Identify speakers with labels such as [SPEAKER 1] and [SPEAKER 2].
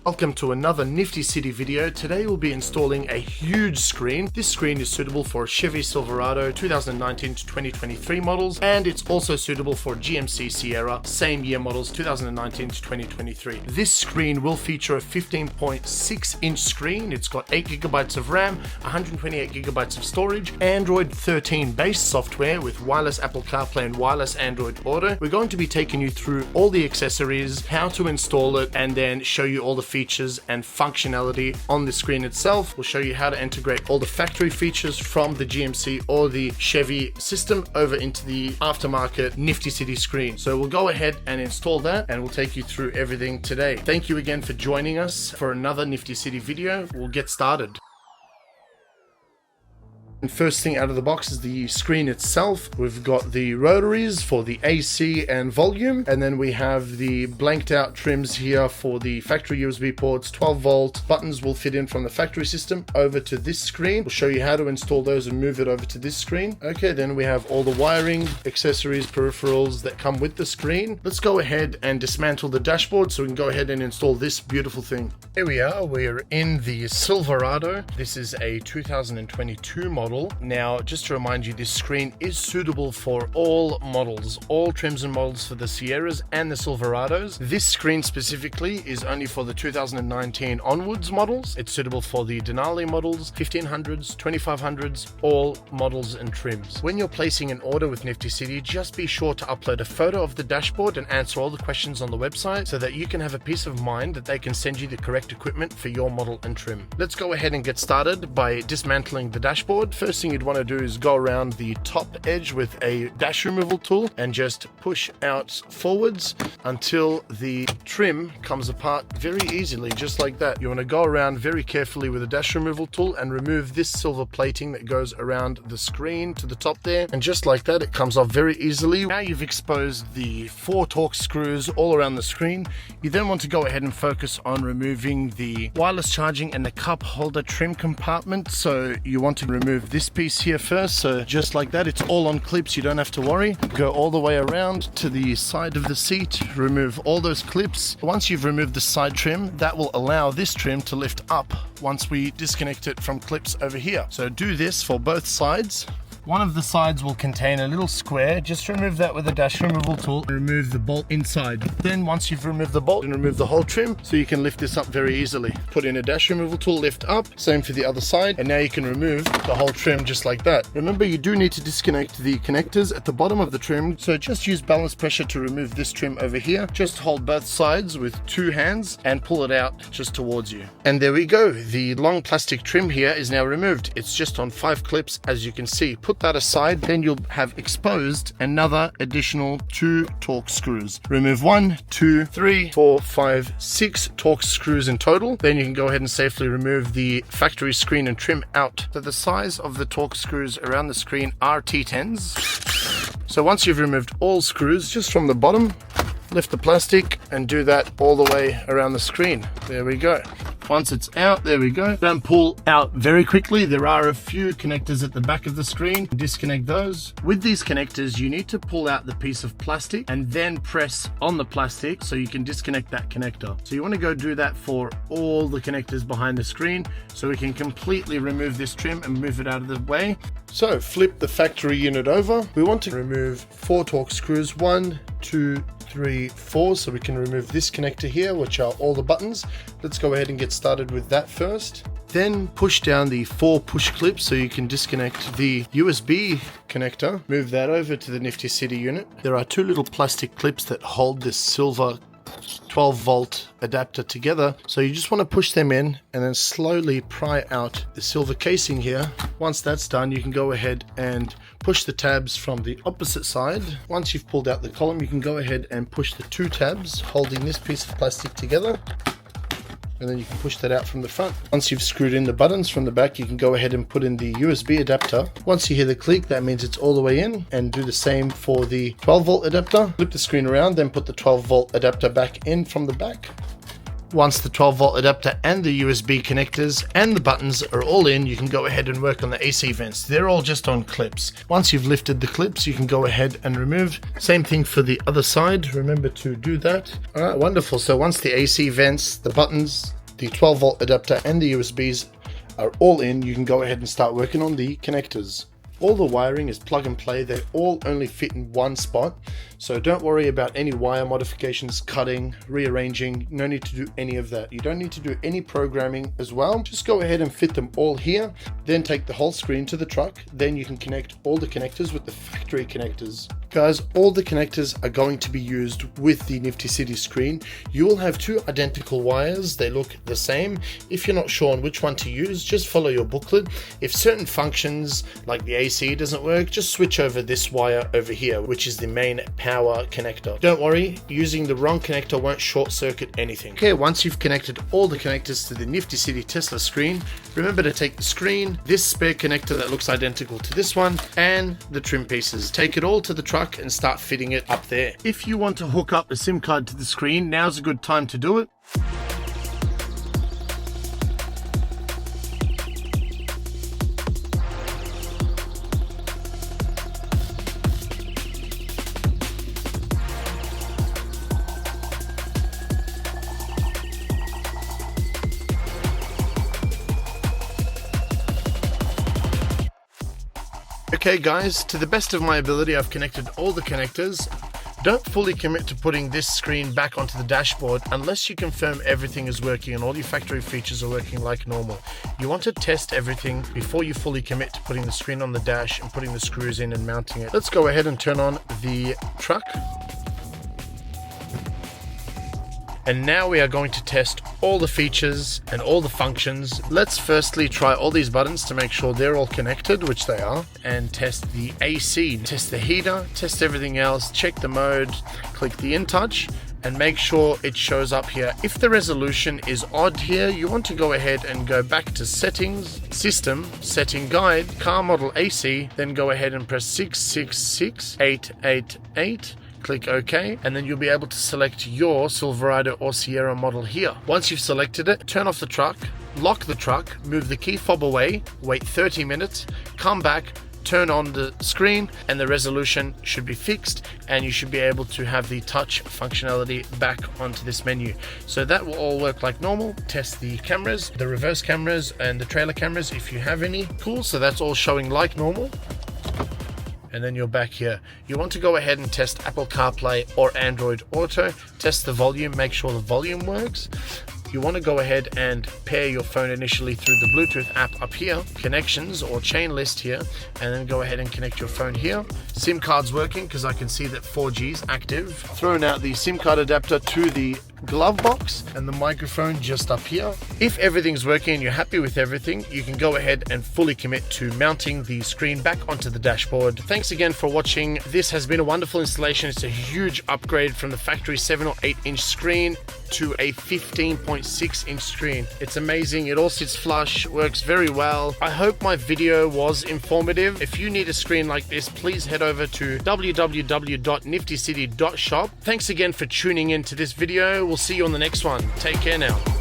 [SPEAKER 1] Welcome to another Nifty City video. Today we'll be installing a huge screen. This screen is suitable for Chevy Silverado 2019 to 2023 models, and it's also suitable for GMC Sierra same year models 2019 to 2023. This screen will feature a 15.6-inch screen. It's got 8 GB of RAM, 128 GB of storage, Android 13 based software with wireless Apple CarPlay and wireless Android Auto. We're going to be taking you through all the accessories, how to install it, and then show you all the features and functionality on the screen itself. We'll show you how to integrate all the factory features from the GMC or the Chevy system over into the aftermarket Nifty City screen. So we'll go ahead and install that, and we'll take you through everything today. Thank you again for joining us for another Nifty City video. We'll get started. And first thing out of the box is the screen itself. We've got the rotaries for the AC and volume, and then we have the blanked out trims here for the factory USB ports. 12-volt buttons will fit in from the factory system over to this screen. We'll show you how to install those and move it over to this screen. Okay, then we have all the wiring, accessories, peripherals that come with the screen. Let's go ahead and dismantle the dashboard so we can go ahead and install this beautiful thing. Here we are, we're in the Silverado. This is a 2022 model. Now, just to remind you, this screen is suitable for all models, all trims and models for the Sierras and the Silverados. This screen specifically is only for the 2019 onwards models. It's suitable for the Denali models, 1500s, 2500s, all models and trims. When you're placing an order with Nifty City, just be sure to upload a photo of the dashboard and answer all the questions on the website so that you can have a peace of mind that they can send you the correct equipment for your model and trim. Let's go ahead and get started by dismantling the dashboard. First thing you'd want to do is go around the top edge with a dash removal tool and just push out forwards until the trim comes apart very easily, just like that. You want to go around very carefully with a dash removal tool and remove this silver plating that goes around the screen to the top there, and just like that it comes off very easily. Now you've exposed the 4 Torx screws all around the screen. You then want to go ahead and focus on removing the wireless charging and the cup holder trim compartment. So you want to remove this piece here first, so just like that, it's all on clips, you don't have to worry. Go all the way around to the side of the seat, remove all those clips. Once you've removed the side trim, that will allow this trim to lift up once we disconnect it from clips over here. So do this for both sides. One of the sides will contain a little square. Just remove that with a dash removal tool and remove the bolt inside. Then once you've removed the bolt, and remove the whole trim so you can lift this up very easily. Put in a dash removal tool, lift up, same for the other side, and now you can remove the whole trim just like that. Remember, you do need to disconnect the connectors at the bottom of the trim, so just use balance pressure to remove this trim over here. Just hold both sides with 2 hands and pull it out just towards you. And there we go. The long plastic trim here is now removed. It's just on 5 clips, as you can see. Put that aside, then you'll have exposed another additional 2 Torx screws. Remove 1, 2, 3, 4, 5, 6 Torx screws in total. Then you can go ahead and safely remove the factory screen and trim out. So the size of the Torx screws around the screen are T10s. So once you've removed all screws, just from the bottom, lift the plastic and do that all the way around the screen. There we go. Once it's out, there we go. Don't pull out very quickly. There are a few connectors at the back of the screen. Disconnect those. With these connectors, you need to pull out the piece of plastic and then press on the plastic so you can disconnect that connector. So you want to go do that for all the connectors behind the screen so we can completely remove this trim and move it out of the way. So flip the factory unit over. We want to remove 4 Torx screws, 1, 2, 3, 4, so we can remove this connector here, which are all the buttons. Let's go ahead and get started with that first. Then push down the 4 push clips so you can disconnect the USB connector. Move that over to the Nifty City unit. There are 2 little plastic clips that hold this silver 12-volt adapter together, so you just want to push them in and then slowly pry out the silver casing here. Once that's done, you can go ahead and push the tabs from the opposite side. Once you've pulled out the column, you can go ahead and push the 2 tabs holding this piece of plastic together, and then you can push that out from the front. Once you've screwed in the buttons from the back, you can go ahead and put in the USB adapter. Once you hear the click, that means it's all the way in, and do the same for the 12-volt adapter. Flip the screen around, then put the 12-volt adapter back in from the back. Once the 12-volt adapter and the USB connectors and the buttons are all in, you can go ahead and work on the AC vents. They're all just on clips. Once you've lifted the clips, you can go ahead and remove. Same thing for the other side. Remember to do that. All right, wonderful. So once the AC vents, the buttons, the 12-volt adapter and the USBs are all in, you can go ahead and start working on the connectors. All the wiring is plug and play. They all only fit in one spot. So don't worry about any wire modifications, cutting, rearranging. No need to do any of that. You don't need to do any programming as well. Just go ahead and fit them all here. Then take the whole screen to the truck. Then you can connect all the connectors with the factory connectors. Guys, all the connectors are going to be used with the Nifty City screen. You will have two identical wires. They look the same. If you're not sure on which one to use, just follow your booklet. If certain functions like the AC doesn't work, just switch over this wire over here, which is the main power connector. Don't worry, using the wrong connector won't short circuit anything. Okay, once you've connected all the connectors to the Nifty City Tesla screen, remember to take the screen, this spare connector that looks identical to this one, and the trim pieces. Take it all to the truck and start fitting it up there. If you want to hook up a SIM card to the screen, now's a good time to do it. Okay guys, to the best of my ability, I've connected all the connectors. Don't fully commit to putting this screen back onto the dashboard unless you confirm everything is working and all your factory features are working like normal. You want to test everything before you fully commit to putting the screen on the dash and putting the screws in and mounting it. Let's go ahead and turn on the truck. And now we are going to test all the features and all the functions. Let's firstly try all these buttons to make sure they're all connected, which they are, and test the AC, test the heater, test everything else, check the mode, click the in touch, and make sure it shows up here. If the resolution is odd here, you want to go ahead and go back to settings, system, setting guide, car model AC, then go ahead and press 666888. Click OK, and then you'll be able to select your Silverado or Sierra model here. Once you've selected it, turn off the truck, lock the truck, move the key fob away, wait 30 minutes, come back, turn on the screen, and the resolution should be fixed, and you should be able to have the touch functionality back onto this menu. So that will all work like normal. Test the cameras, the reverse cameras, and the trailer cameras if you have any. Cool, so that's all showing like normal. And then you're back here. You want to go ahead and test Apple CarPlay or Android Auto. Test the volume, make sure the volume works. You want to go ahead and pair your phone initially through the Bluetooth app up here, connections or chain list here, and then go ahead and connect your phone here. SIM card's working because I can see that 4G is active. Throwing out the SIM card adapter to the glove box and the microphone just up here. If everything's working and you're happy with everything, you can go ahead and fully commit to mounting the screen back onto the dashboard. Thanks again for watching. This has been a wonderful installation. It's a huge upgrade from the factory 7 or 8 inch screen to a 15.6 inch screen. It's amazing. It all sits flush, works very well. I hope my video was informative. If you need a screen like this, please head over to www.niftycity.shop. Thanks again for tuning in to this video. We'll see you on the next one. Take care now.